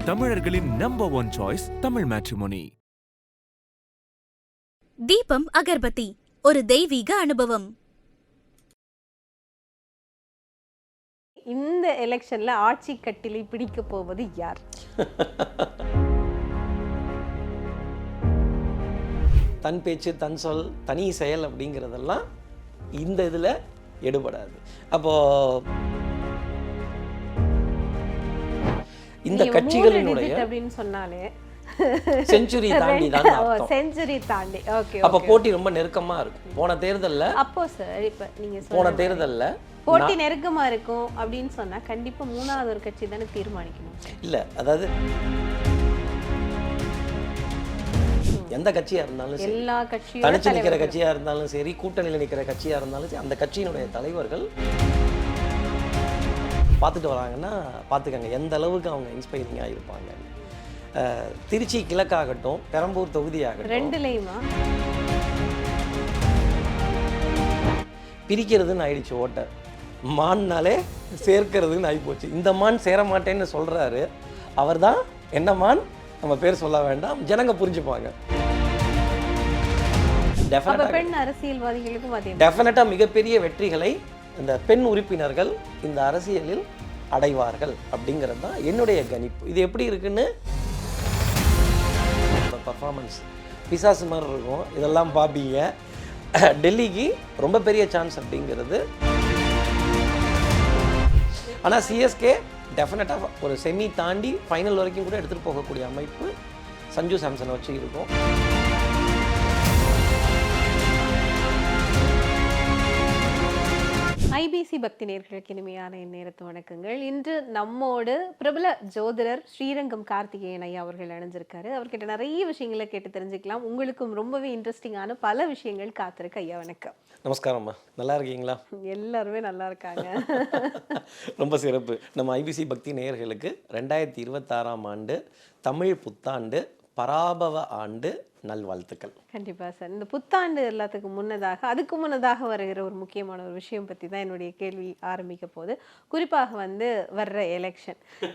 தமிழர்களின் number one choice Tamil matrimony. தீபம் அகர்பத்தி ஒரு தெய்வீக அனுபவம். இந்த எலெக்ஷன்ல ஆட்சி கட்டிலை பிடிக்க போவது யார்? தன் பேச்சு தன் சொல் தனி செயல் அப்படிங்கிறதெல்லாம் இந்த இதில் எடுபடாது. அப்போ இந்த கட்சிகளினுடைய அப்படின்னு சொன்னாலே செஞ்சுரி தாண்டி தான் செஞ்சுரி தாண்டி. ஓகே, அப்ப போட்டி ரொம்ப நெருக்கமா இருக்கும். போன தேர்தல்ல அப்போ சார் இப்ப நீங்க போன தேர்தல்ல போட்டி நெருக்கமா இருக்கும் அப்படின்னு சொன்னா கண்டிப்பா மூணாவது ஒரு கட்சி தானே தீர்மானிக்கணும். இல்ல, அதாவது எந்த கட்சியா இருந்தாலும் சரி, எல்லா கட்சியும் தனிச்சு நிக்கிற கட்சியா இருந்தாலும் சரி, கூட்டணியில் நிக்கிற கட்சியா இருந்தாலும் சரி, அந்த கட்சியினுடைய தலைவர்கள் பார்த்துட்டு வராங்கன்னா பார்த்துக்கங்க எந்த அளவுக்கு அவங்க இன்ஸ்பைரிங்காக இருப்பாங்க. திருச்சி கிழக்காகட்டும், பெரம்பூர் தொகுதியாகட்டும், ரெண்டுலையுமா பிரிக்கிறதுன்னு ஆயிடுச்சு ஓட்டை. மான்னாலே சேர்க்கிறதுன்னு ஆகிப்போச்சு. இந்த மான் சேர மாட்டேன்னு சொல்கிறாரு, அவர் தான் என்ன மான், நம்ம பேர் சொல்ல வேண்டாம், ஜனங்க புரிஞ்சுப்பாங்க. பெண் அரசியல்வாதிகளுக்கும் டெஃபினட்டாக மிகப்பெரிய வெற்றிகளை இந்த பெண் உறுப்பினர்கள் இந்த அரசியலில் அடைவார்கள் அப்படிங்கிறது தான் என்னுடைய கணிப்பு. இது எப்படி இருக்குன்னு பர்ஃபார்மன்ஸ் பிசாசு மாதிரி இருக்கும், இதெல்லாம் பார்ப்பீங்க. டெல்லிக்கு ரொம்ப பெரிய சான்ஸ் அப்படிங்கிறது. ஆனால் சிஎஸ்கே டெஃபினட்டாக ஒரு செமி தாண்டி ஃபைனல் வரைக்கும் கூட எடுத்துகிட்டு போகக்கூடிய அமைப்பு சஞ்சு சாம்சனை வச்சு இருக்கும். ஐபிசி பக்தி நேயர்களுக்கு இனிமையான நேரத்து வணக்கங்கள். இன்று நம்மோடு பிரபல ஜோதிடர் ஸ்ரீரங்கம் கார்த்திகேயன் ஐயா அவர்கள் இணைஞ்சிருக்காரு. அவர்கிட்ட நிறைய விஷயங்களை கேட்டு தெரிஞ்சுக்கலாம். உங்களுக்கும் ரொம்பவே இன்ட்ரெஸ்டிங்கான பல விஷயங்கள் காத்திருக்கு. ஐயா வணக்கம். நமஸ்காரம்மா, நல்லா இருக்கீங்களா? எல்லாருமே நல்லா இருக்காங்க. ரொம்ப சிறப்பு. நம்ம ஐபிசி பக்தி நேயர்களுக்கு 2026ஆம் ஆண்டு தமிழ் புத்தாண்டு பராபவ ஆண்டு நல்வாழ்த்துக்கள். கண்டிப்பா சார். இந்த புத்தாண்டு எல்லாத்துக்கும் முன்னதாக அதுக்கு வருகிற ஒரு முக்கியமான ஒரு விஷயம் பற்றி தான் என்னுடைய கேள்வி ஆரம்பிக்க போகுது. குறிப்பாக வர்ற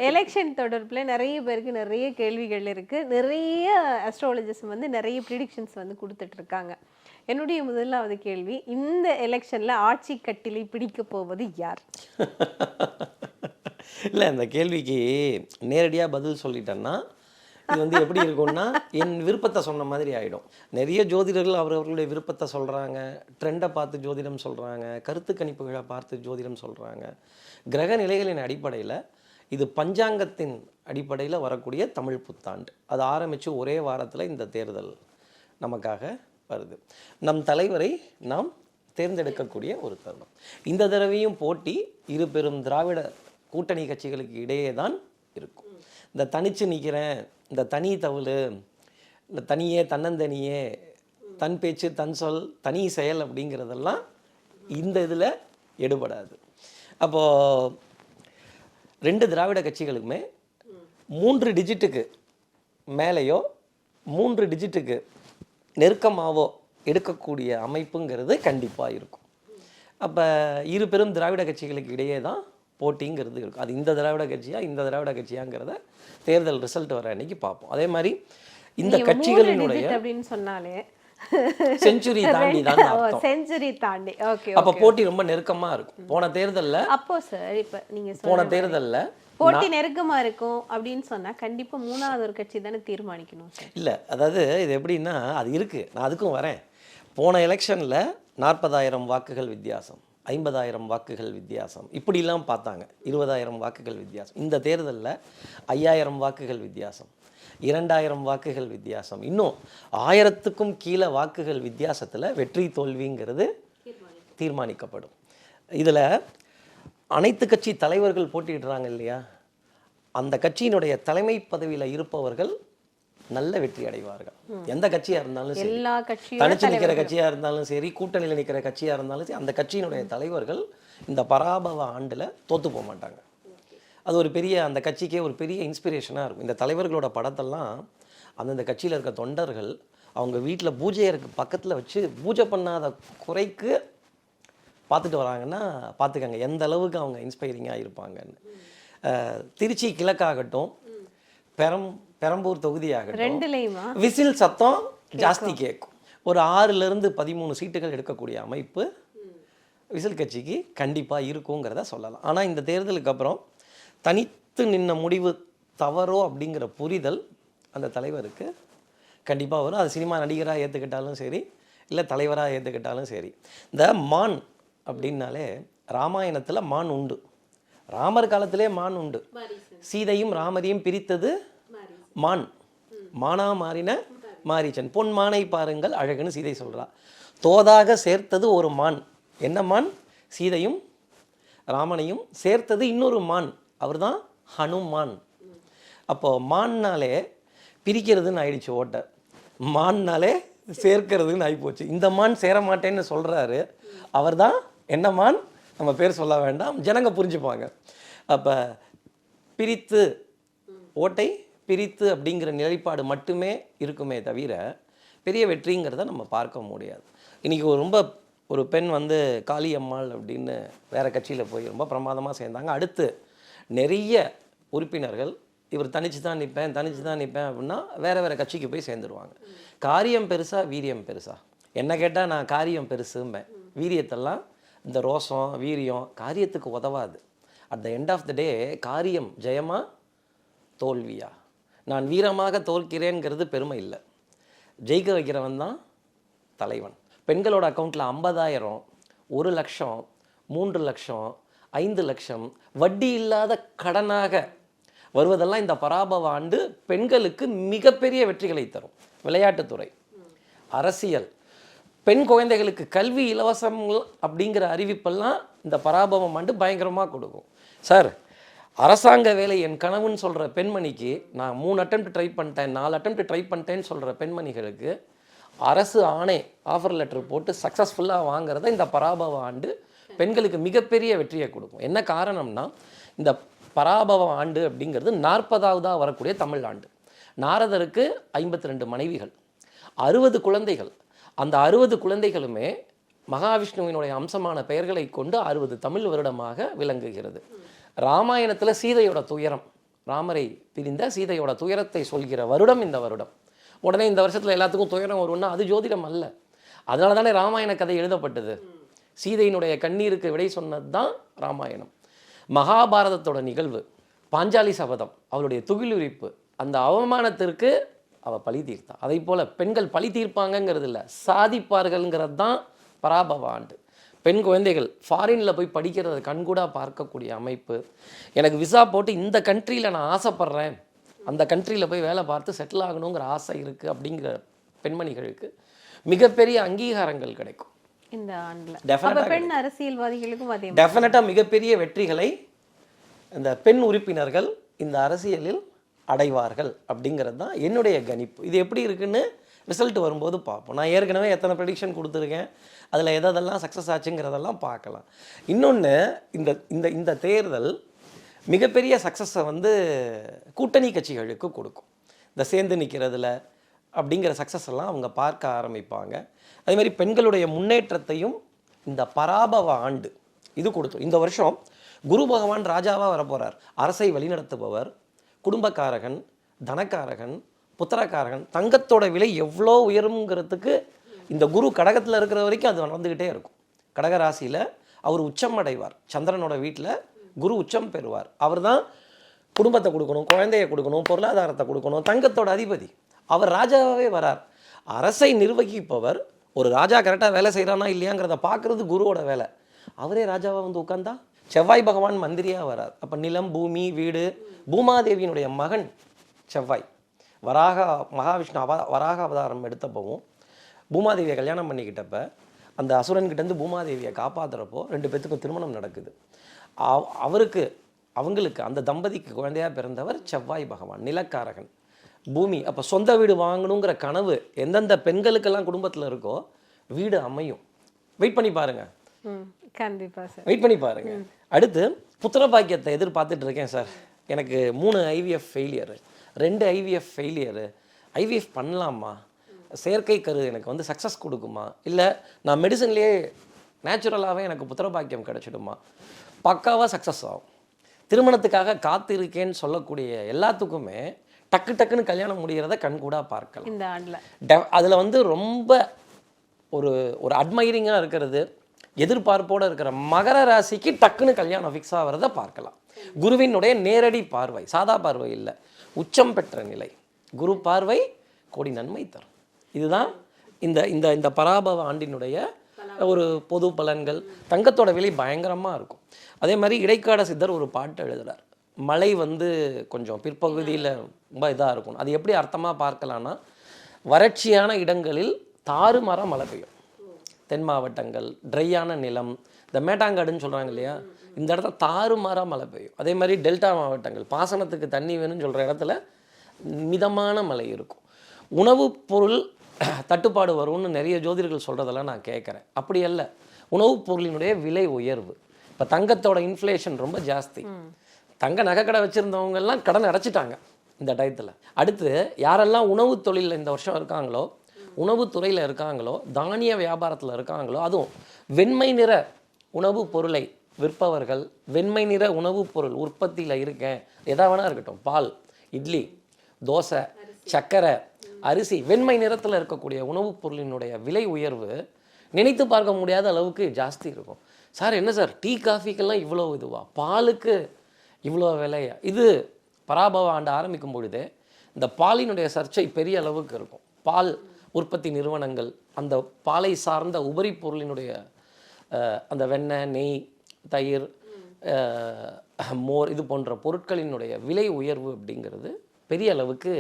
எலெக்ஷன் தொடர்பில் நிறைய பேருக்கு நிறைய கேள்விகள் இருக்குது. நிறைய அஸ்ட்ராலஜிஸ்ட் நிறைய ப்ரிடிக்ஷன்ஸ் கொடுத்துட்டு இருக்காங்க. என்னுடைய முதலாவது கேள்வி, இந்த எலெக்ஷனில் ஆட்சி கட்டிலை பிடிக்க போவது யார்? இல்லை, இந்த கேள்விக்கு நேரடியாக பதில் சொல்லிட்டேன்னா இது எப்படி இருக்கும்னா என் விருப்பத்தை சொன்ன மாதிரி ஆகிடும். நிறைய ஜோதிடர்கள் அவர்களுடைய விருப்பத்தை சொல்கிறாங்க, ட்ரெண்டை பார்த்து ஜோதிடம் சொல்கிறாங்க, கருத்து கணிப்புகளை பார்த்து ஜோதிடம் சொல்கிறாங்க. கிரக நிலைகளின் அடிப்படையில் இது பஞ்சாங்கத்தின் அடிப்படையில் வரக்கூடிய தமிழ் புத்தாண்டு. அது ஆரம்பித்து ஒரே வாரத்தில் இந்த தேர்தல் நமக்காக வருது. நம் தலைவரை நாம் தேர்ந்தெடுக்கக்கூடிய ஒரு தருணம். இந்த தடவையும் போட்டி இரு பெரும் திராவிட கூட்டணி கட்சிகளுக்கு இடையே தான் இருக்கும். இந்த தனிச்சு நிற்கிறேன், இந்த தனி தவுள், இந்த தனியே தன்னந்தனியே, தன் பேச்சு தன் சொல் தனி செயல் அப்படிங்கிறதெல்லாம் இந்த இதில் எடுபடாது. அப்போது 2 திராவிட கட்சிகளுக்குமே 3 டிஜிட்டுக்கு மேலேயோ 3 டிஜிட்டுக்கு நெருக்கமாகவோ எடுக்கக்கூடிய அமைப்புங்கிறது கண்டிப்பாக இருக்கும். அப்போ இரு பெரும் திராவிட கட்சிகளுக்கு இடையே தான் போட்டிங்கிறது இருக்கும். அது இந்த திராவிட கட்சியா இந்த திராவிட கட்சியாங்கிறத தேர்தல் ரிசல்ட் வர அன்னைக்கு பார்ப்போம். அதே மாதிரி இந்த கட்சிகளினுடைய அப்படின்னு சொன்னாலே செஞ்சுரி தாண்டி தான் அர்த்தம். செஞ்சுரி தாண்டி. ஓகே, அப்ப போட்டி ரொம்ப நெருக்கமா இருக்கும். போன தேர்தல்ல அப்போ சார் இப்ப நீங்க போன தேர்தல்ல போட்டி நெருக்கமா இருக்கும் அப்படின்னு சொன்னா கண்டிப்பா மூணாவது ஒரு கட்சி தானே தீர்மானிக்கணும். இல்ல, அதாவது இது எப்படின்னா அது இருக்கு, நான் அதுக்கும் வரேன். போன எலெக்ஷன்ல 40,000 வாக்குகள் வித்தியாசம், 50,000 வாக்குகள் வித்தியாசம், இப்படிலாம் பார்த்தாங்க. 20,000 வாக்குகள் வித்தியாசம். இந்த தேர்தலில் 5,000 வாக்குகள் வித்தியாசம், 2,000 வாக்குகள் வித்தியாசம், இன்னும் 1000க்கும் கீழே வாக்குகள் வித்தியாசத்தில் வெற்றி தோல்விங்கிறது தீர்மானிக்கப்படும். இதில் அனைத்து கட்சி தலைவர்கள் போட்டிடுறாங்க இல்லையா, அந்த கட்சியினுடைய தலைமை பதவியில் இருப்பவர்கள் நல்ல வெற்றி அடைவார்கள். எந்த கட்சியாக இருந்தாலும் சரி, தனிச்சு நிற்கிற கட்சியாக இருந்தாலும் சரி, கூட்டணியில் நிற்கிற கட்சியாக இருந்தாலும் சரி, அந்த கட்சியினுடைய தலைவர்கள் இந்த பராபவ ஆண்டில் தோற்று போக மாட்டாங்க. அது ஒரு பெரிய, அந்த கட்சிக்கே ஒரு பெரிய இன்ஸ்பிரேஷனாக இருக்கும். இந்த தலைவர்களோட படத்தெல்லாம் அந்தந்த கட்சியில் இருக்க தொண்டர்கள் அவங்க வீட்டில் பூஜை பக்கத்தில் வச்சு பூஜை பண்ணாத குறைக்கு பார்த்துட்டு வராங்கன்னா பார்த்துக்கங்க எந்த அளவுக்கு அவங்க இன்ஸ்பைரிங்காக இருப்பாங்கன்னு. திருச்சி கிழக்காகட்டும், பெரம்பூர் தொகுதியாகட்டும், ரெண்டுலேயுமா? விசில் சத்தம் ஜாஸ்தி கேட்கும். ஒரு 6லேருந்து 13 சீட்டுகள் எடுக்கக்கூடிய அமைப்பு விசில் கட்சிக்கு கண்டிப்பாக இருக்குங்கிறத சொல்லலாம். ஆனால் இந்த தேர்தலுக்கு அப்புறம் தனித்து நின்ன முடிவு தவறோ அப்படிங்கிற புரிதல் அந்த தலைவருக்கு கண்டிப்பாக வரும். அது சினிமா நடிகராக ஏற்றுக்கிட்டாலும் சரி, இல்லை தலைவராக ஏற்றுக்கிட்டாலும் சரி. இந்த மான் அப்படின்னாலே ராமாயணத்தில் மான் உண்டு, ராமர் காலத்திலே மான் உண்டு. சீதையும் ராமரையும் பிரித்தது மான், மானா மாறின மாரீச்சன். பொன் மானை பாருங்கள் அழகுன்னு சீதை சொல்கிறா. தோதாக சேர்த்தது ஒரு மான். என்ன மான்? சீதையும் ராமனையும் சேர்த்தது இன்னொரு மான், அவர் தான் ஹனுமான். அப்போ மான்னாலே பிரிக்கிறதுன்னு ஆயிடுச்சு ஓட்டை, மான்னாலே சேர்க்கிறதுன்னு ஆகிப்போச்சு. இந்த மான் சேர மாட்டேன்னு சொல்கிறாரு, அவர் தான் என்ன மான்? நம்ம பேர் சொல்ல வேண்டாம், ஜனங்க புரிஞ்சுப்பாங்க. அப்போ பிரித்து, ஓட்டை பிரித்து அப்படிங்கிற நிலைப்பாடு மட்டுமே இருக்குமே தவிர பெரிய வெற்றிங்கிறத நம்ம பார்க்க முடியாது. இன்றைக்கி ஒரு பெண் வந்து காளியம்மாள் அப்படின்னு வேறு கட்சியில் போய் ரொம்ப பிரமாதமாக சேர்ந்தாங்க. அடுத்து நிறைய உறுப்பினர்கள் இவர் தனிச்சு தான் நிற்பேன் அப்படின்னா வேறு கட்சிக்கு போய் சேர்ந்துருவாங்க. காரியம் பெருசா வீரியம் பெருசா? என்ன கேட்டால் நான் காரியம் பெருசும்பேன். வீரியத்தெல்லாம் இந்த ரோசம் வீரியம் காரியத்துக்கு உதவாது. At the end of the day காரியம் ஜெயமா தோல்வியா? நான் வீரமாக தோற்கிறேங்கிறது பெருமை இல்லை, ஜெயிக்க வைக்கிறவன் தான் தலைவன். பெண்களோட அக்கௌண்ட்டில் 50,000, 1 லட்சம், 3 லட்சம், 5 லட்சம் வட்டி இல்லாத கடனாக வருவதெல்லாம் இந்த பராபவ ஆண்டு பெண்களுக்கு மிகப்பெரிய வெற்றிகளை தரும். விளையாட்டுத்துறை, அரசியல், பெண் குழந்தைகளுக்கு கல்வி இலவசம் அப்படிங்கிற அறிவிப்பெல்லாம் இந்த பராபவம் ஆண்டு பயங்கரமாக கொடுக்கும். சார், அரசாங்க வேலை என் கனவுன்னு சொல்கிற பெண்மணிக்கு நான் 3 அட்டெம்ப்ட் ட்ரை பண்ணிட்டேன், 4 அட்டெம்ப்ட் ட்ரை பண்ணிட்டேன்னு சொல்கிற பெண்மணிகளுக்கு அரசு ஆணை ஆஃபர் லெட்டர் போட்டு சக்ஸஸ்ஃபுல்லாக வாங்குறத இந்த பராபவ ஆண்டு பெண்களுக்கு மிகப்பெரிய வெற்றியை கொடுக்கும். என்ன காரணம்னா, இந்த பராபவ ஆண்டு அப்படிங்கிறது 40ஆவதாக வரக்கூடிய தமிழ் ஆண்டு. நாரதருக்கு 52 மனைவிகள், 60 குழந்தைகள். அந்த 60 குழந்தைகளுமே மகாவிஷ்ணுவினுடைய அம்சமான பெயர்களை கொண்டு 60 தமிழ் வருடமாக விளங்குகிறது. ராமாயணத்தில் சீதையோட துயரம், ராமரை பிரிந்த சீதையோட துயரத்தை சொல்கிற வருடம் இந்த வருடம். உடனே இந்த வருஷத்தில் எல்லாத்துக்கும் துயரம் வரும்னா அது ஜோதிடம் அல்ல. அதனால தானே ராமாயண கதை எழுதப்பட்டது. சீதையினுடைய கண்ணீருக்கு விடை சொன்னது தான் ராமாயணம். மகாபாரதத்தோட நிகழ்வு, பாஞ்சாலி சபதம், அவளுடைய துகிலுரிப்பு, அந்த அவமானத்திற்கு அவள் பழி தீர்த்தா. அதை போல் பெண்கள் பழி தீர்ப்பாங்கங்கிறது இல்லை, சாதிப்பார்கள்ங்கிறது தான் பராபவ ஆண்டு. பெண் குழந்தைகள் ஃபாரினில் போய் படிக்கிறத கண்கூடாக பார்க்கக்கூடிய அமைப்பு. எனக்கு விசா போட்டு இந்த கண்ட்ரியில் நான் ஆசைப்பட்றேன், அந்த கண்ட்ரியில் போய் வேலை பார்த்து செட்டில் ஆகணுங்கிற ஆசை இருக்குது அப்படிங்கிற பெண்மணிகளுக்கு மிகப்பெரிய அங்கீகாரங்கள் கிடைக்கும் இந்த ஆண்டில். டெஃபினட்டாக பெண் அரசியல்வாதிகளுக்கும் அதே டெஃபினட்டாக மிகப்பெரிய வெற்றிகளை இந்த பெண் உறுப்பினர்கள் இந்த அரசியலில் அடைவார்கள் அப்படிங்கிறது தான் என்னுடைய கணிப்பு. இது எப்படி இருக்குன்னு ரிசல்ட் வரும்போது பார்ப்போம். நான் ஏற்கனவே எத்தனை ப்ரெடிக்ஷன் கொடுத்துருக்கேன், அதில் எதெல்லாம் சக்ஸஸ் ஆச்சுங்கிறதெல்லாம் பார்க்கலாம். இன்னொன்று, இந்த இந்த இந்த தேர்தல் மிகப்பெரிய சக்ஸஸை வந்து கூட்டணி கட்சிகளுக்கு கொடுக்கும். இந்த சேர்ந்து நிற்கிறதுல அப்படிங்கிற சக்ஸஸ் எல்லாம் அவங்க பார்க்க ஆரம்பிப்பாங்க. அதே மாதிரி பெண்களுடைய முன்னேற்றத்தையும் இந்த பராபவ ஆண்டு இது கொடுத்துரும். இந்த வருஷம் குரு பகவான் ராஜாவாக வரப்போகிறார். அரசை வழிநடத்துபவர், குடும்பக்காரகன், தனக்காரகன், புத்திரக்காரகன். தங்கத்தோட விலை எவ்வளோ உயருங்கிறதுக்கு இந்த குரு கடகத்தில் இருக்கிற வரைக்கும் அது நடந்துக்கிட்டே இருக்கும். கடக ராசியில் அவர் உச்சம் அடைவார். சந்திரனோட வீட்டில் குரு உச்சம் பெறுவார். அவர் தான் குடும்பத்தை கொடுக்கணும், குழந்தையை கொடுக்கணும், பொருளாதாரத்தை கொடுக்கணும், தங்கத்தோட அதிபதி. அவர் ராஜாவே வரார். அரசை நிர்வகிப்பவர், ஒரு ராஜா கரெக்டாக வேலை செய்கிறானா இல்லையாங்கிறத பார்க்குறது குருவோட வேலை. அவரே ராஜாவாக வந்து உட்கார்ந்தா செவ்வாய் பகவான் மந்திரியாக வரார். அப்போ நிலம், பூமி, வீடு, பூமாதேவியினுடைய மகன் செவ்வாய். மகாவிஷ்ணு வராக அவதாரம் எடுத்தப்பவும் பூமாதேவியை கல்யாணம் பண்ணிக்கிட்டப்ப அந்த அசுரன்கிட்டேருந்து பூமாதேவியை காப்பாற்றுறப்போ 2 பேத்துக்கும் திருமணம் நடக்குது. அவங்களுக்கு அந்த தம்பதிக்கு குழந்தையாக பிறந்தவர் செவ்வாய் பகவான், நிலக்காரகன், பூமி. அப்போ சொந்த வீடு வாங்கணுங்கிற கனவு எந்தெந்த பெண்களுக்கெல்லாம் குடும்பத்தில் இருக்கோ வீடு அமையும். வெயிட் பண்ணி பாருங்கள். கண்டிப்பாக சார், வெயிட் பண்ணி பாருங்கள். அடுத்து புத்திர பாக்கியத்தை எதிர்பார்த்துட்டு இருக்கேன் சார். எனக்கு 3 IVF failure, 2 IVF failure. IVF பண்ணலாமா? செயற்கை கரு எனக்கு வந்து சக்ஸஸ் கொடுக்குமா? இல்லை நான் மெடிசன்லேயே நேச்சுரலாகவே எனக்கு புத்திர பாக்கியம் கிடச்சிடுமா? பக்காவாக சக்ஸஸ் ஆகும். திருமணத்துக்காக காத்திருக்கேன்னு சொல்லக்கூடிய எல்லாத்துக்குமே டக்கு டக்குன்னு கல்யாணம் முடிகிறத கண்கூடா பார்க்கலாம். இந்த ஆண்டில் அதில் வந்து ரொம்ப ஒரு ஒரு அட்மைரிங்காக இருக்கிறது, எதிர்பார்ப்போடு இருக்கிற மகர ராசிக்கு டக்குன்னு கல்யாணம் ஃபிக்ஸ் ஆகிறத பார்க்கலாம். குருவினுடைய நேரடி பார்வை, சாதா பார்வை இல்லை, உச்சம் பெற்ற நிலை. குரு பார்வை கோடி நன்மை தரும். இதுதான் இந்த இந்த இந்த பராபவ ஆண்டினுடைய ஒரு பொது பலன்கள். தங்கத்தோட விலை பயங்கரமாக இருக்கும். அதே மாதிரி இடைக்காட சித்தர் ஒரு பாட்டு எழுதுறார். மழை வந்து கொஞ்சம் பிற்பகுதியில் ரொம்ப இதாக இருக்கும். அது எப்படி அர்த்தமாக பார்க்கலான்னா, வறட்சியான இடங்களில் தாறுமாற மழை பெய்யும். தென் மாவட்டங்கள், ட்ரையான நிலம், இந்த மேட்டாங்காடுன்னு சொல்கிறாங்க இல்லையா, இந்த இடத்துல தாறுமாறாக மழை பெய்யும். அதே மாதிரி டெல்டா மாவட்டங்கள், பாசனத்துக்கு தண்ணி வேணும்னு சொல்கிற இடத்துல மிதமான மழை இருக்கும். உணவுப் பொருள் தட்டுப்பாடு வரும்னு நிறைய ஜோதிடர்கள் சொல்கிறதெல்லாம் நான் கேட்குறேன். அப்படி அல்ல, உணவுப் பொருளினுடைய விலை உயர்வு. இப்போ தங்கத்தோட இன்ஃப்ளேஷன் ரொம்ப ஜாஸ்தி. தங்க நகைக்கடை வச்சுருந்தவங்கெல்லாம் கடன் அடைச்சிட்டாங்க இந்த டயத்தில். அடுத்து யாரெல்லாம் உணவு தொழிலில் இந்த வருஷம் இருக்காங்களோ, உணவுத்துறையில் இருக்காங்களோ, தானிய வியாபாரத்தில் இருக்காங்களோ, அதுவும் வெண்மை நிற உணவுப் பொருளை விற்பவர்கள், வெண்மை நிற உணவுப் பொருள் உற்பத்தியில் இருக்கேன், எதா வேணா இருக்கட்டும், பால், இட்லி, தோசை, சர்க்கரை, அரிசி, வெண்மை நிறத்தில் இருக்கக்கூடிய உணவுப் பொருளினுடைய விலை உயர்வு நினைத்து பார்க்க முடியாத அளவுக்கு ஜாஸ்தி இருக்கும். சார் என்ன சார் டீ காஃபிக்கெல்லாம் இவ்வளோ இதுவா, பாலுக்கு இவ்வளோ விலையா? இது பராபவ ஆண்டு ஆரம்பிக்கும் பொழுதே இந்த பாலினுடைய சர்ச்சை பெரிய அளவுக்கு இருக்கும். பால் உற்பத்தி நிறுவனங்கள் அந்த பாலை சார்ந்த உபரி பொருளினுடைய அந்த வெண்ணெய், நெய், தயிர், மோர், இது போன்ற பொருட்களினுடைய விலை உயர்வு அப்படிங்கிறது பெரிய அளவுக்கு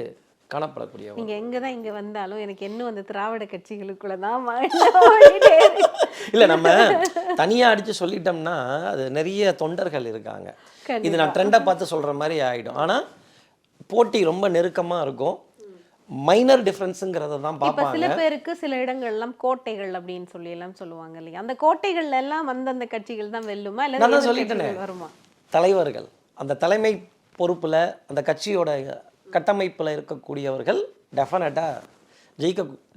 காணப்படக்கூடிய. நீங்கள் எங்கே தான் இங்கே வந்தாலும் எனக்கு இன்னும் அந்த திராவிட கட்சிகளுக்குள்ள தான் இல்லை, நம்ம தனியாக அடித்து சொல்லிட்டோம்னா அது நிறைய தொண்டர்கள் இருக்காங்க. இது நான் ட்ரெண்டை பார்த்து சொல்கிற மாதிரி ஆகிடும். ஆனால் போட்டி ரொம்ப நெருக்கமாக இருக்கும். மைனர் டிஃப்ரென்ஸுங்கிறத தான் பார்ப்பாங்க. சில பேருக்கு சில இடங்கள்லாம் கோட்டைகள் அப்படின்னு சொல்லி எல்லாம் சொல்லுவாங்க இல்லையா, அந்த கோட்டைகள்ல எல்லாம் அந்தந்த கட்சிகள் தான் வெல்லுமா இல்லை நான் சொல்லிட்டேனே, வருமா தலைவர்கள் அந்த தலைமை பொறுப்பில் அந்த கட்சியோட கட்டமைப்பில் இருக்கக்கூடியவர்கள் டெஃபினட்டாக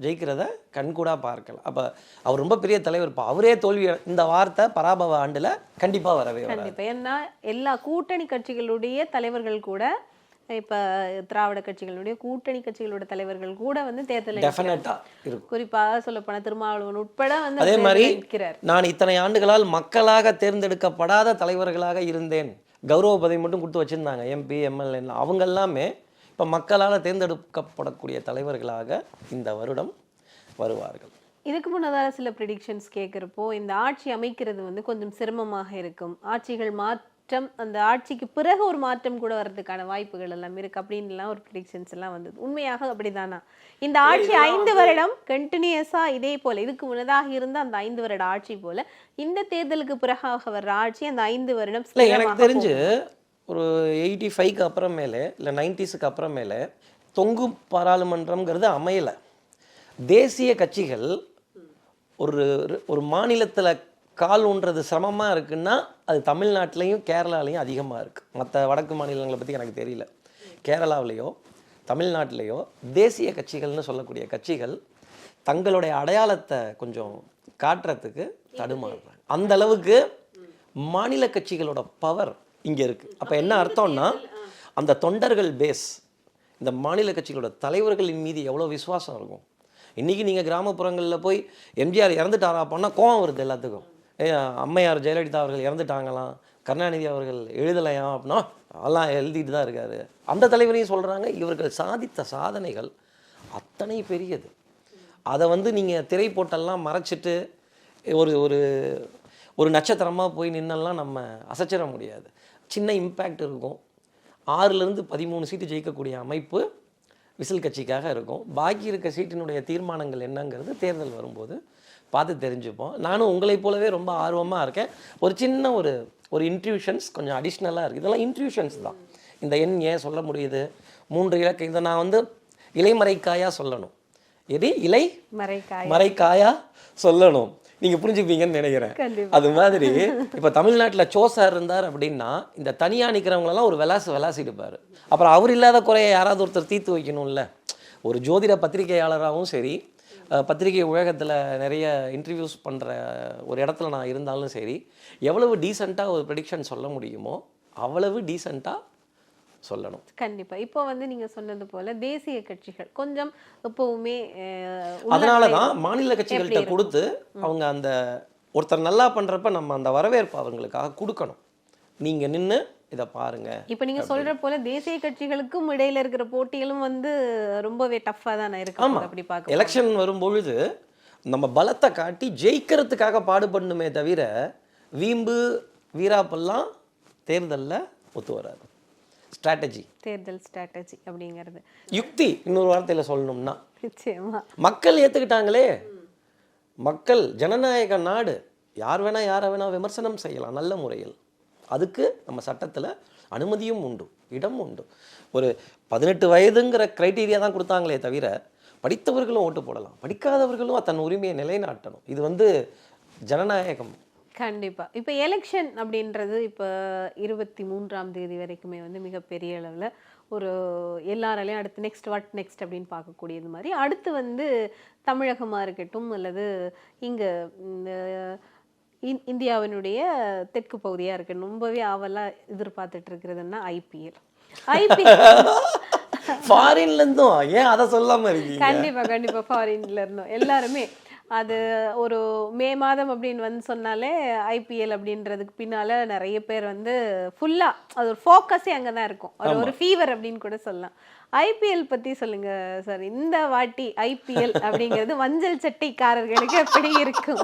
ஜெயிக்கிறத கண்கூடா பார்க்கலாம். அப்போ அவர் ரொம்ப பெரிய தலைவர், இப்போ அவரே தோல்வி, இந்த வார்த்தை பராபவ ஆண்டில் கண்டிப்பாக வரவே வராது. ஏன்னா எல்லா கூட்டணி கட்சிகளுடைய தலைவர்கள் கூட, இப்போ திராவிட கட்சிகளுடைய கூட்டணி கட்சிகளோட தலைவர்கள் கூட வந்து தேர்தலில் டெஃபினட்டாக இருக்கும். குறிப்பாக சொல்லப்போனால் திருமாவளவன் உட்பட வந்து அதே மாதிரி நான் இத்தனை ஆண்டுகளால் மக்களாக தேர்ந்தெடுக்கப்படாத தலைவர்களாக இருந்தேன், கௌரவ பதவி மட்டும் கொடுத்து வச்சுருந்தாங்க, எம்பி, எம்எல்ஏ, அவங்க எல்லாமே இப்போ மக்களால் தேர்ந்தெடுக்கப்படக்கூடிய தலைவர்களாக இந்த வருடம் வருவார்கள். இதுக்கு முன்னதாக சில ப்ரிடிக்ஷன்ஸ் கேட்குறப்போ இந்த ஆட்சி அமைக்கிறது வந்து கொஞ்சம் சிரமமாக இருக்கும், ஆட்சிகள் மாற்றம், அந்த ஆட்சிக்கு பிறகு ஒரு மாற்றம் கூட வர்றதுக்கான வாய்ப்புகள் எல்லாம் இருக்குது அப்படின்லாம் ஒரு ப்ரிடிக்ஷன்ஸ் எல்லாம் வந்தது. உண்மையாக அப்படிதானா? இந்த ஆட்சி 5 வருடம் கண்டினியூஸாக இதே போல், இதுக்கு முன்னதாக இருந்த அந்த 5 வருட ஆட்சி போல் இந்த தேர்தலுக்கு பிறகாக வர்ற ஆட்சி அந்த 5 வருடம் எனக்கு தெரிஞ்சு ஒரு 85க்கு அப்புறமேலே இல்லை 90ஸ்க்கு அப்புறமேலே தொங்கு பாராளுமன்றம்ங்கிறது அமையலை. தேசிய கட்சிகள் ஒரு ஒரு மாநிலத்தில் கால் ஊன்றது சிரமமாக இருக்குன்னா அது தமிழ்நாட்டிலையும் கேரளாலையும் அதிகமாக இருக்குது. மற்ற வடக்கு மாநிலங்களை பற்றி எனக்கு தெரியல. கேரளாவிலையோ தமிழ்நாட்டிலையோ தேசிய கட்சிகள்னு சொல்லக்கூடிய கட்சிகள் தங்களுடைய அடையாளத்தை கொஞ்சம் காட்டுறதுக்கு தடுமாறுறாங்க. அந்த அளவுக்கு மாநில கட்சிகளோட பவர் இங்கே இருக்குது. அப்போ என்ன அர்த்தம்னா, அந்த தொண்டர்கள் பேஸ், இந்த மாநில கட்சிகளோட தலைவர்களின் மீது எவ்வளோ விசுவாசம் இருக்கும். இன்றைக்கி நீங்கள் கிராமப்புறங்களில் போய் எம்ஜிஆர் இறந்துட்டாரா அப்படின்னா கோவம் வருது எல்லாத்துக்கும். அம்மையார் ஜெயலலிதா அவர்கள் இறந்துட்டாங்களாம், கருணாநிதி அவர்கள் எழுதலையாம் அப்படின்னா அதெல்லாம் எழுதிட்டு தான் இருக்காரு. அந்த தலைவரையும் சொல்கிறாங்க. இவர்கள் சாதித்த சாதனைகள் அத்தனை பெரியது. அதை வந்து நீங்கள் திரை போட்டெல்லாம் மறைச்சிட்டு ஒரு ஒரு ஒரு நட்சத்திரமாக போய் நின்னெல்லாம் நம்ம அசைச்சிட முடியாது. சின்ன இம்பேக்ட் இருக்கும். 6லேருந்து 13 சீட்டு ஜெயிக்கக்கூடிய அமைப்பு விசில் கட்சிக்காக இருக்கும். பாக்கி இருக்க சீட்டினுடைய தீர்மானங்கள் என்னங்கிறது தேர்தல் வரும்போது பார்த்து தெரிஞ்சுப்போம். நானும் உங்களைப் போலவே ரொம்ப ஆர்வமாக இருக்கேன். ஒரு சின்ன ஒரு இன்ட்யூஷன்ஸ் கொஞ்சம் அடிஷ்னலாக இருக்குது. இதெல்லாம் இன்ட்யூஷன்ஸ் தான். இந்த எண் ஏன் சொல்ல முடியுது, 3 இலக்கு, இதை நான் வந்து இலைமறைக்காயாக சொல்லணும். எது இலை மறைக்காயாக சொல்லணும், நீங்கள் புரிஞ்சுப்பீங்கன்னு நினைக்கிறேன். அது மாதிரி இப்போ தமிழ்நாட்டில் சோசார் இருந்தார் அப்படின்னா இந்த தனியாக நிற்கிறவங்களெல்லாம் ஒரு விளாசிடுப்பார். அப்புறம் அவர் இல்லாத குறையை யாராவது ஒருத்தர் தீர்த்து வைக்கணும்ல. ஒரு ஜோதிட பத்திரிகையாளராகவும் சரி, பத்திரிகை உலகத்தில் நிறைய இன்டர்வியூஸ் பண்ணுற ஒரு இடத்துல நான் இருந்தாலும் சரி, எவ்வளவு டீசெண்டாக ஒரு ப்ரெடிக்ஷன் சொல்ல முடியுமோ அவ்வளவு டீசெண்டாக சொல்லணும். கண்டிப்பா. இப்போ வந்து நீங்க சொன்னது போல தேசிய கட்சிகள் கொஞ்சம் எப்பவுமே அதனால தான் மாநில கட்சிகள்கிட்ட கொடுத்து அவங்க அந்த ஒருத்தர் நல்லா பண்றப்ப நம்ம அந்த வரவேற்பு அவங்களுக்காக கொடுக்கணும். நீங்க நின்று இதை பாருங்க. இப்போ நீங்க சொல்ற போல தேசிய கட்சிகளுக்கும் இடையில இருக்கிற போட்டிகளும் வந்து ரொம்பவே டஃப்பா தானே இருக்கு. அப்படி பார்க்க எலெக்ஷன் வரும்பொழுது நம்ம பலத்தை காட்டி ஜெயிக்கிறதுக்காக பாடுபடணுமே தவிர வீம்பு வீராப்பெல்லாம் தேர்தலில் ஒத்து வராது. ஸ்ட்ராட்டஜி, தேர்தல் ஸ்ட்ராட்டஜி அப்படிங்கிறது யுக்தி. இன்னொரு வார்த்தையில் சொல்லணும்னா நிச்சயமா மக்கள் ஏற்றுக்கிட்டாங்களே. மக்கள் ஜனநாயக நாடு, யார் வேணா யாரை வேணா விமர்சனம் செய்யலாம் நல்ல முறையில். அதுக்கு நம்ம சட்டத்தில் அனுமதியும் உண்டு, இடம் உண்டு. ஒரு 18 வயதுங்கிற க்ரைட்டீரியா தான் கொடுத்தாங்களே தவிர படித்தவர்களும் ஓட்டு போடலாம், படிக்காதவர்களும் தன் உரிமையை நிலைநாட்டணும். இது வந்து ஜனநாயகம். கண்டிப்பா. இப்போ எலெக்ஷன் அப்படின்றது இப்போ 23ஆம் தேதி வரைக்குமே வந்து மிகப்பெரிய அளவில் ஒரு எல்லாராலையும் அடுத்து நெக்ஸ்ட் நெக்ஸ்ட் அப்படின்னு பார்க்கக்கூடியது மாதிரி அடுத்து வந்து தமிழகமாக இருக்கட்டும் அல்லது இங்கே இந்தியாவினுடைய தெற்கு பகுதியாக இருக்கட்டும் ரொம்பவே ஆவலாக எதிர்பார்த்துட்டு இருக்கிறதுன்னா ஐபிஎல். ஃபாரின்ல இருந்தும் ஏன் அதை சொல்லாம இருக்கீங்க? கண்டிப்பா ஃபாரின்ல இருந்தோம் எல்லாருமே. அது ஒரு மே மாதம் அப்படின்னு வந்து சொன்னாலே ஐபிஎல் அப்படின்றதுக்கு பின்னால நிறைய பேர் வந்து ஃபுல்லா அது ஒரு ஃபோக்கஸே அங்கதான் இருக்கும். அது ஒரு ஃபீவர் அப்படின்னு கூட சொல்லலாம். ஐபிஎல் பத்தி சொல்லுங்க சார். இந்த வாட்டி ஐபிஎல் அப்படிங்கிறது மஞ்சள் சட்டைக்காரர்களுக்கு எப்படி இருக்கும்?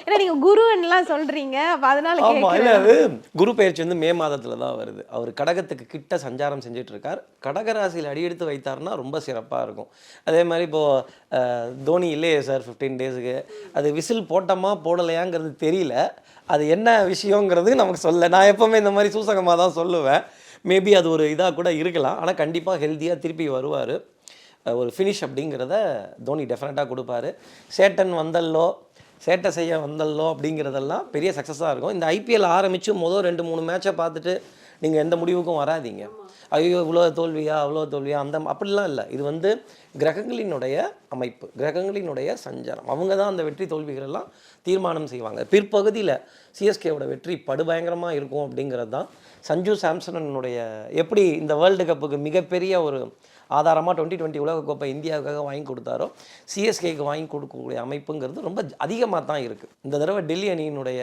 ஏன்னா நீங்க குருவன்லாம் சொல்றீங்க, அதனால அது குரு பயிற்சி வந்து மே மாதத்துல தான் வருது. அவர் கடகத்துக்கு கிட்ட சஞ்சாரம் செஞ்சுட்டு இருக்கார். கடகராசியில் அடியெடுத்து வைத்தாருன்னா ரொம்ப சிறப்பா இருக்கும். அதே மாதிரி இப்போ தோனி இல்லையே சார் 15 டேஸுக்கு, அது விசில் போட்டோமா போடலையாங்கிறது தெரியல. அது என்ன விஷயங்கிறது நமக்கு சொல்ல. நான் எப்பவுமே இந்த மாதிரி சூசகமாக தான் சொல்லுவேன். மேபி அது ஒரு இதாக கூட இருக்கலாம். ஆனால் கண்டிப்பாக ஹெல்த்தியாக திருப்பி வருவார். ஒரு ஃபினிஷ் அப்படிங்கிறத தோனி டெஃபினட்டாக கொடுப்பாரு. சேட்டை செய்ய வந்தல்லோ அப்படிங்கிறதெல்லாம் பெரிய சக்ஸஸாக இருக்கும். இந்த ஐபிஎல் ஆரம்பித்து முதல் 2-3 மேட்சை பார்த்துட்டு நீங்கள் எந்த முடிவுக்கும் வராதிங்க. ஐயோ இவ்வளோ தோல்வியா அவ்வளோ தோல்வியா அப்படிலாம் இல்லை. இது வந்து கிரகங்களினுடைய அமைப்பு, கிரகங்களினுடைய சஞ்சாரம். அவங்க தான் அந்த வெற்றி தோல்விகளெல்லாம் தீர்மானம் செய்வாங்க. பிற்பகுதியில் சிஎஸ்கேவோட வெற்றி படுபயங்கரமாக இருக்கும் அப்படிங்கிறது தான் சஞ்சு சாம்சனுடைய எப்படி இந்த வேர்ல்டு கப்புக்கு மிகப்பெரிய ஒரு ஆதாரமாக 2020 உலகக்கோப்பை இந்தியாவுக்காக வாங்கி கொடுத்தாரோ சிஎஸ்கேக்கு வாங்கி கொடுக்கக்கூடிய அமைப்புங்கிறது ரொம்ப அதிகமாக தான் இருக்குது. இந்த தடவை டெல்லி அணியினுடைய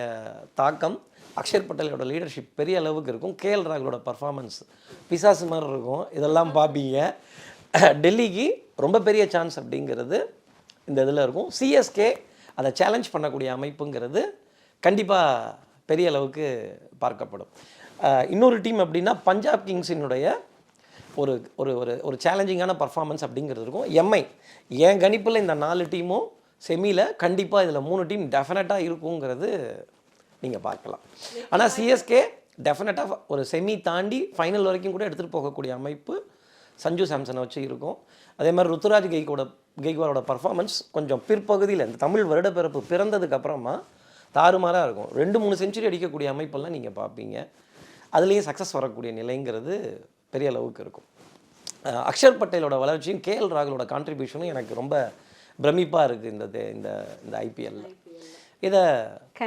தாக்கம் அக்ஷர் பட்டேலோட லீடர்ஷிப் பெரிய அளவுக்கு இருக்கும். கேஎல் ராகுலோட பர்ஃபார்மன்ஸ் பிசாசு மாதிரி இருக்கும். இதெல்லாம் பார்ப்பீங்க. டெல்லிக்கு ரொம்ப பெரிய சான்ஸ் அப்படிங்கிறது இந்த இதில் இருக்கும். சிஎஸ்கே அதை சேலஞ்ச் பண்ணக்கூடிய அமைப்புங்கிறது கண்டிப்பாக பெரிய அளவுக்கு பார்க்கப்படும். இன்னொரு டீம் அப்படின்னா பஞ்சாப் கிங்ஸினுடைய ஒரு ஒரு ஒரு ஒரு சேலஞ்சிங்கான பர்ஃபார்மன்ஸ் அப்படிங்கிறது இருக்கும். எம்ஐ என் கணிப்பில் இந்த 4 டீமும் செமியில் கண்டிப்பாக இதில் 3 டீம் டெஃபினட்டாக இருக்குங்கிறது நீங்கள் பார்க்கலாம். ஆனால் சிஎஸ்கே டெஃபினட்டாக ஒரு செமி தாண்டி ஃபைனல் வரைக்கும் கூட எடுத்துகிட்டு போகக்கூடிய அமைப்பு சஞ்சு சாம்சனை வச்சு இருக்கும். அதே மாதிரி ருத்துராஜ் கெய்க்வாலோட பர்ஃபார்மன்ஸ் கொஞ்சம் பிற்பகுதியில் இந்த தமிழ் வருடப்பிறப்பு பிறந்ததுக்கப்புறமா தாறுமாறாக இருக்கும். 2-3 செஞ்சுரி அடிக்கக்கூடிய அமைப்பெல்லாம் நீங்கள் பார்ப்பீங்க. அதுலேயும் சக்ஸஸ் வரக்கூடிய நிலைங்கிறது பெரிய அளவுக்கு இருக்கும். அக்ஷர் பட்டேலோட வளர்ச்சியும் கேஎல் ராகுலோட கான்ட்ரிபியூஷனும் எனக்கு ரொம்ப பிரமிப்பாக இருக்குது இந்த ஐபிஎல்ல. இதை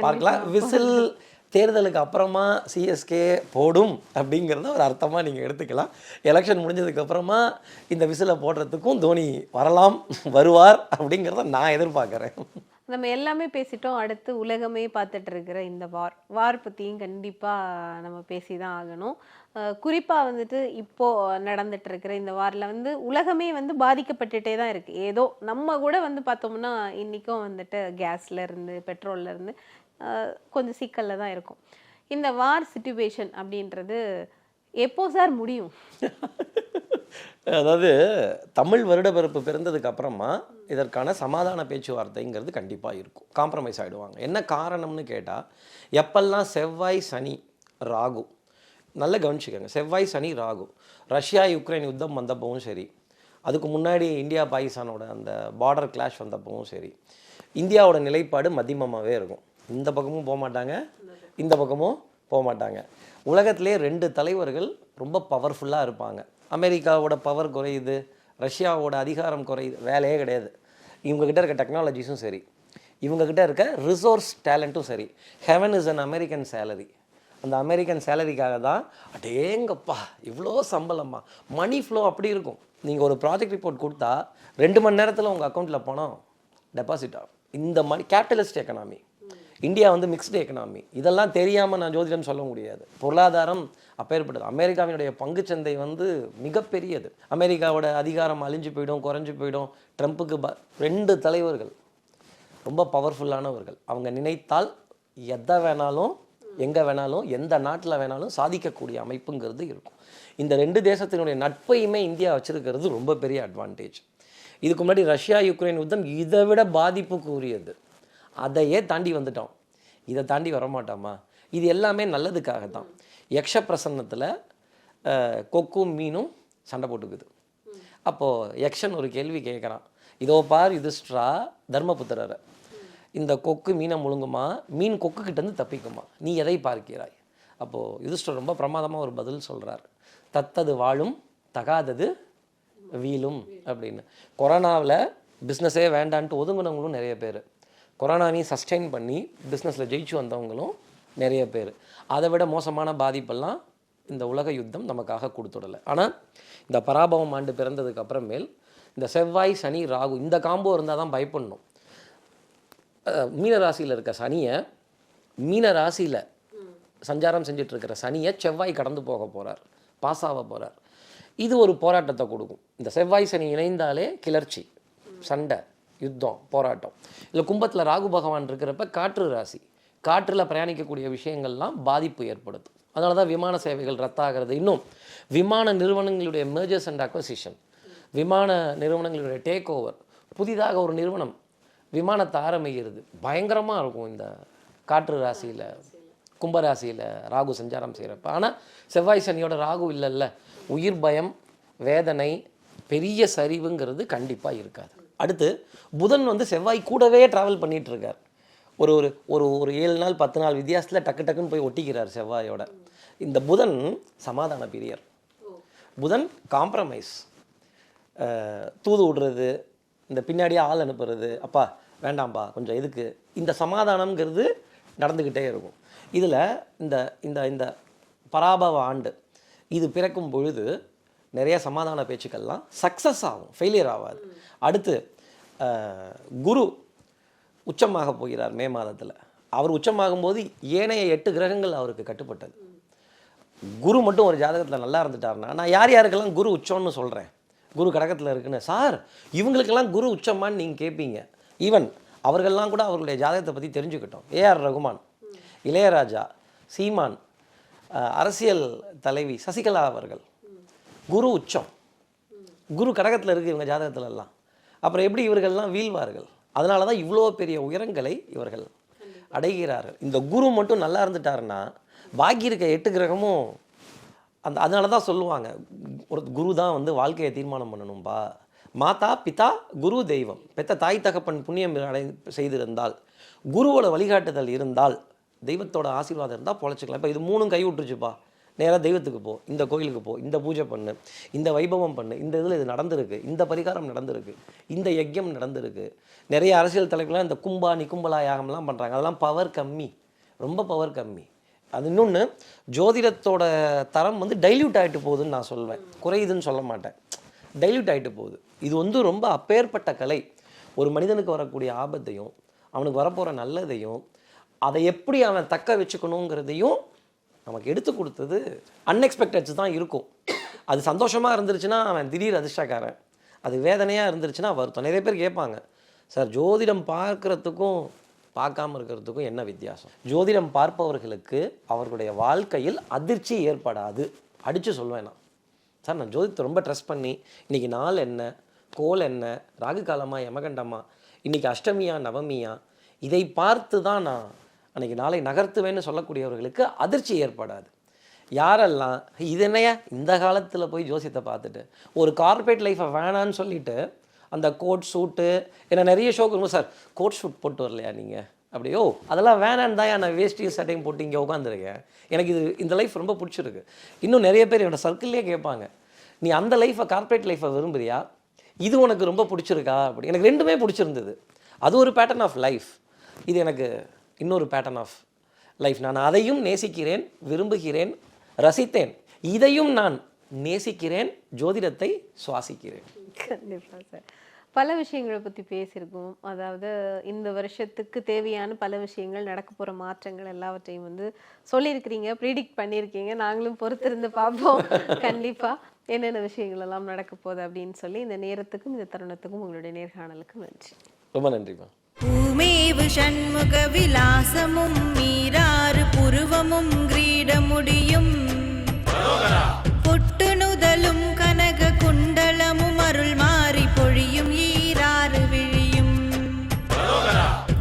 பார்க்கலாம். விசில் தேர்தலுக்கு அப்புறமா சிஎஸ்கே போடும் அப்படிங்கிறத ஒரு அர்த்தமாக நீங்கள் எடுத்துக்கலாம். எலெக்ஷன் முடிஞ்சதுக்கப்புறமா இந்த விசிலை போடுறதுக்கும் தோனி வருவார் அப்படிங்கிறத நான் எதிர்பார்க்குறேன். நம்ம எல்லாமே பேசிட்டோம். அடுத்து உலகமே பார்த்துட்டு இருக்கிற இந்த வார் பற்றியும் கண்டிப்பாக நம்ம பேசி தான் ஆகணும். குறிப்பாக வந்துட்டு இப்போது நடந்துட்டு இருக்கிற இந்த வாரில் வந்து உலகமே வந்து பாதிக்கப்பட்டுட்டே தான் இருக்குது. ஏதோ நம்ம கூட வந்து பார்த்தோம்னா இன்றைக்கும் வந்துட்டு கேஸ்லேருந்து பெட்ரோல்லேருந்து கொஞ்சம் சிக்கலில் தான் இருக்கும். இந்த வார் சிச்சுவேஷன் அப்படின்றது எப்போ சார் முடியும்? அதாவது தமிழ் வருடப்பிறப்பு பிறந்ததுக்கு அப்புறமா இதற்கான சமாதான பேச்சுவார்த்தைங்கிறது கண்டிப்பாக இருக்கும். காம்ப்ரமைஸ் ஆகிடுவாங்க. என்ன காரணம்னு கேட்டால் எப்பெல்லாம் செவ்வாய் சனி ராகு, நல்லா கவனிச்சுக்கோங்க, செவ்வாய் சனி ராகு ரஷ்யா யுக்ரைன் யுத்தம் வந்தப்பவும் சரி, அதுக்கு முன்னாடி இந்தியா பாகிஸ்தானோட அந்த பார்டர் கிளாஷ் வந்தப்பவும் சரி, இந்தியாவோட நிலைப்பாடு மத்தியமமாகவே இருக்கும். இந்த பக்கமும் போக மாட்டாங்க, இந்த பக்கமும் போக மாட்டாங்க. உலகத்திலே 2 தலைவர்கள் ரொம்ப பவர்ஃபுல்லாக இருப்பாங்க. அமெரிக்காவோட பவர் குறையுது, ரஷ்யாவோட அதிகாரம் குறையுது, வேலையே கிடையாது. இவங்ககிட்ட இருக்க டெக்னாலஜிஸும் சரி, இவங்ககிட்ட இருக்க ரிசோர்ஸ் டேலண்ட்டும் சரி. Heaven is an American salary. அந்த அமெரிக்கன் சேலரிக்காக தான் அடேங்கப்பா இவ்வளோ சம்பளமா, மணி ஃப்ளோ அப்படி இருக்கும். நீங்கள் ஒரு ப்ராஜெக்ட் ரிப்போர்ட் கொடுத்தா 2 மணி நேரத்தில் உங்கள் அக்கௌண்ட்டில் பணம் டெபாசிட் ஆகும். இந்த மணி கேபிட்டலிஸ்ட் எக்கனாமி, இந்தியா வந்து மிக்ஸ்டு எக்கனாமி. இதெல்லாம் தெரியாமல் நான் ஜோதிடம் சொல்ல முடியாது. பொருளாதாரம் அப்பேற்பட்டது. அமெரிக்காவினுடைய பங்குச்சந்தை வந்து மிகப்பெரியது. அமெரிக்காவோட அதிகாரம் அழிஞ்சு போயிடும், குறைஞ்சு போயிடும். ட்ரம்ப்புக்கு 2 தலைவர்கள் ரொம்ப பவர்ஃபுல்லானவர்கள். அவங்க நினைத்தால் எதை வேணாலும், எங்கே வேணாலும், எந்த நாட்டில் வேணாலும் சாதிக்கக்கூடிய அமைப்புங்கிறது இருக்கும். இந்த 2 தேசத்தினுடைய நட்பையுமே இந்தியா வச்சிருக்கிறது ரொம்ப பெரிய அட்வான்டேஜ். இதுக்கு முன்னாடி ரஷ்யா யுக்ரைன் யுத்தம் இதை விட பாதிப்புக்கு உரியது. அதையே தாண்டி வந்துட்டோம். இதை தாண்டி வரமாட்டோமா? இது எல்லாமே நல்லதுக்காக தான். யக்ஷ பிரசன்னத்தில் கொக்கும் மீனும் சண்டை போட்டுக்குது. அப்போது யக்ஷன் ஒரு கேள்வி கேட்குறான், இதோ பார் யுதிஷ்டிரா தர்மபுத்திரரை, இந்த கொக்கு மீனை முழுங்குமா, மீன் கொக்குக்கிட்டேருந்து தப்பிக்குமா, நீ எதை பார்க்கிறாய்? அப்போது யுதிஷ்டிரர் ரொம்ப பிரமாதமாக ஒரு பதில் சொல்கிறார், தத்தது வாழும் தகாதது வீழும் அப்படின்னு. கொரோனாவில் பிஸ்னஸே வேண்டான்ட்டு ஒதுங்கினவங்களும் நிறைய பேர், கொரோனாவையும் சஸ்டெயின் பண்ணி பிஸ்னஸில் ஜெயிச்சு வந்தவங்களும் நிறைய பேர். அதை விட மோசமான பாதிப்பெல்லாம் இந்த உலக யுத்தம் நமக்காக கொடுத்துடலை. ஆனால் இந்த பராபவம் ஆண்டு பிறந்ததுக்கு அப்புறமேல் இந்த செவ்வாய் சனி ராகு இந்த காம்போ இருந்தால் தான் பயப்படணும். மீனராசியில் இருக்க சனியை, மீனராசியில் சஞ்சாரம் செஞ்சிட்ருக்கிற சனியை செவ்வாய் கடந்து போக போகிறார், பாஸ் ஆக போகிறார். இது ஒரு போராட்டத்தை கொடுக்கும். இந்த செவ்வாய் சனி இணைந்தாலே கிளர்ச்சி, சண்டை, யுத்தம், போராட்டம். இல்லை கும்பத்தில் ராகு பகவான் இருக்கிறப்ப காற்று ராசி, காற்றில் பிரயாணிக்கக்கூடிய விஷயங்கள்லாம் பாதிப்பு ஏற்படுத்தும். அதனால தான் விமான சேவைகள் ரத்தாகிறது. இன்னும் விமான நிறுவனங்களுடைய மெர்ஜர்ஸ் அண்ட் அக்வசிஷன், விமான நிறுவனங்களுடைய டேக் ஓவர், புதிதாக ஒரு நிறுவனம் விமானத்தை ஆரம்பிக்கிறது பயங்கரமாக இருக்கும் இந்த காற்று ராசியில், கும்பராசியில் ராகு சஞ்சாரம் செய்கிறப்ப. ஆனால் செவ்வாய் சனியோட ராகு இல்லைல்ல, உயிர் பயம், வேதனை, பெரிய சரிவுங்கிறது கண்டிப்பாக இருக்காது. அடுத்து புதன் வந்து செவ்வாய் கூடவே ட்ராவல் பண்ணிகிட்டு இருக்கார். ஒரு ஒரு ஒரு ஒரு 7 நாள் 10 நாள் வித்தியாசத்தில் டக்குன்னு போய் ஒட்டிக்கிறார் செவ்வாயோட. இந்த புதன் சமாதான பிரியர். புதன் காம்ப்ரமைஸ், தூது விடுறது, இந்த பின்னாடியே ஆள் அனுப்புறது, அப்பா வேண்டாம்ப்பா கொஞ்சம் எதுக்கு, இந்த சமாதானம்ங்கிறது நடந்துக்கிட்டே இருக்கும். இதில் இந்த இந்த இந்த பராபவ ஆண்டு இது பிறக்கும் பொழுது நிறைய சமாதான பேச்சுக்கள்லாம் சக்ஸஸ் ஆகும், ஃபெயிலியர் ஆகாது. அடுத்து குரு உச்சமாக போகிறார் மே மாதத்தில். அவர் உச்சமாகும்போது ஏனைய 8 கிரகங்கள் அவருக்கு கட்டுப்பட்டது. குரு மட்டும் ஒரு ஜாதகத்தில் நல்லா இருந்துட்டார்னா, நான் யார் யாருக்கெல்லாம் குரு உச்சம்னு சொல்கிறேன், குரு கடகத்தில் இருக்குன்னு, சார் இவங்களுக்கெல்லாம் குரு உச்சமான்னு நீங்கள் கேட்பீங்க. ஈவன் அவர்கள்லாம் கூட அவர்களுடைய ஜாதகத்தை பற்றி தெரிஞ்சுக்கிட்டோம். ஏஆர் ரகுமான், இளையராஜா, சீமான், அரசியல் தலைவி சசிகலா அவர்கள் குரு உச்சம், குரு கடகத்தில் இருக்குது இவங்க ஜாதகத்துலலாம். அப்புறம் எப்படி இவர்கள்லாம் வீழ்வார்கள்? அதனால தான் இவ்வளோ பெரிய உயரங்களை இவர்கள் அடைகிறார்கள். இந்த குரு மட்டும் நல்லா இருந்துட்டாருன்னா பாக்கி இருக்க 8 கிரகமும் அதனால தான் சொல்லுவாங்க, ஒரு குரு தான் வந்து வாழ்க்கையை தீர்மானம் பண்ணணும்பா. மாதா பிதா குரு தெய்வம், பெத்த தாய் தகப்பன் புண்ணியம் செய்திருந்தால், குருவோட வழிகாட்டுதல் இருந்தால், தெய்வத்தோட ஆசீர்வாதம் இருந்தால் பொழைச்சிக்கலாம். இப்போ இது 3 கை விட்டுருச்சுப்பா, நேராக தெய்வத்துக்கு போ, இந்த கோயிலுக்கு போ, இந்த பூஜை பண்ணு, இந்த வைபவம் பண்ணு, இந்த இதில் இது நடந்திருக்கு, இந்த பரிகாரம் நடந்திருக்கு, இந்த யஜ்யம் நடந்திருக்கு. நிறைய அரசியல் தலைவர்கள்லாம் இந்த கும்பா நிக்கும்பலா யாகம்லாம் பண்ணுறாங்க. அதெல்லாம் பவர் கம்மி, ரொம்ப பவர் கம்மி. அது இன்னொன்று, ஜோதிடத்தோட தரம் வந்து டைல்யூட் ஆகிட்டு போகுதுன்னு நான் சொல்வேன், குறையுதுன்னு சொல்ல மாட்டேன், டைல்யூட் ஆகிட்டு போகுது. இது வந்து ரொம்ப அப்பேற்பட்ட கலை. ஒரு மனிதனுக்கு வரக்கூடிய ஆபத்தையும் அவனுக்கு வரப்போகிற நல்லதையும் அதை எப்படி அவன் தக்க வச்சுக்கணுங்கிறதையும் நமக்கு எடுத்து கொடுத்தது அன்எக்ஸ்பெக்டட்ஸ் தான் இருக்கும். அது சந்தோஷமாக இருந்துருச்சுன்னா அவன் திடீர் அதிர்ஷ்டக்காரன், அது வேதனையாக இருந்துருச்சுன்னா வருத்தம். நிறைய பேர் கேட்பாங்க, சார் ஜோதிடம் பார்க்குறதுக்கும் பார்க்காம இருக்கிறதுக்கும் என்ன வித்தியாசம்? ஜோதிடம் பார்ப்பவர்களுக்கு அவர்களுடைய வாழ்க்கையில் அதிர்ச்சி ஏற்படாது. அடித்து சொல்வேன் நான், சார் நான் ஜோதிடத்தை ரொம்ப ட்ரஸ்ட் பண்ணி இன்றைக்கி நாள் என்ன, கோல் என்ன, ராகு காலமா யமகண்டமா, இன்றைக்கி அஷ்டமியா நவமியா, இதை பார்த்து தான் நான் அன்றைக்கி நாளை நகர்த்துவேன்னு சொல்லக்கூடியவர்களுக்கு அதிர்ச்சி ஏற்படாது. யாரெல்லாம் இதனையா இந்த காலத்தில் போய் ஜோசியத்தை பார்த்துட்டு ஒரு கார்பரேட் லைஃப்பை வேணான்னு சொல்லிட்டு அந்த கோட் ஷூட்டு, ஏன்னா நிறைய ஷோக்கு இருக்கும், சார் கோட் ஷூட் போட்டு வரலையா நீங்கள், அப்படியோ அதெல்லாம் வேணான்னு தான் நான் வேஷ்டியும் சட்டையும் போட்டு இங்கே உட்காந்துருக்கேன், எனக்கு இந்த லைஃப் ரொம்ப பிடிச்சிருக்கு. இன்னும் நிறைய பேர் என்னோட சர்க்கிள்லேயே கேட்பாங்க, நீ அந்த லைஃப்பை கார்பரேட் லைஃப்பை விரும்புறியா, இது உனக்கு ரொம்ப பிடிச்சிருக்கா அப்படி. எனக்கு 2மே பிடிச்சிருந்தது. அது ஒரு பேட்டர்ன் ஆஃப் லைஃப், இது எனக்கு இன்னொரு பேட்டர்ன் ஆஃப் லைஃப். நான் அதையும் நேசிக்கிறேன், விரும்புகிறேன், ரசித்தேன். இதையும் நான் நேசிக்கிறேன், ஜோதிடத்தை சுவாசிக்கிறேன். கண்டிப்பா சார். பல விஷயங்களை பத்தி பேசியிருக்கோம். அதாவது இந்த வருஷத்துக்கு தேவையான பல விஷயங்கள், நடக்க போற மாற்றங்கள் எல்லாவற்றையும் வந்து சொல்லியிருக்கிறீங்க, ப்ரீடிக்ட் பண்ணியிருக்கீங்க. நாங்களும் பொறுத்திருந்து பார்ப்போம் கண்டிப்பா என்னென்ன விஷயங்கள் எல்லாம் நடக்க போகுது அப்படின்னு சொல்லி. இந்த நேரத்துக்கும் இந்த தருணத்துக்கும் உங்களுடைய நேர்காணலுக்கும் நன்றி. ரொம்ப நன்றிமா. பூமேவு ஷண்முக விலாசமும் மீராறு புருவமும் கிரீடமுடியும் பொட்டு நுதலும் கனக குண்டலமும் அருள் மாறி பொழியும் ஈராறு விழியும்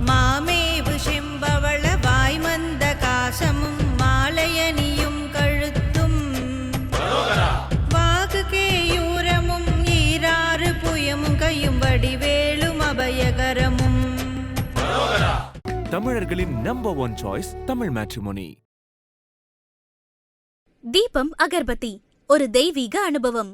மாமேவு செம்பவள வாய்மந்த காசமும் மாலையணியும் கழுத்தும் வாகு கேயூரமும் ஈராறு புயமும் கையும் வடிவேலும் அபயகரமும். தமிழர்களின் number one choice Tamil matrimony. தீபம் அகர்பத்தி ஒரு தெய்வீக அனுபவம்.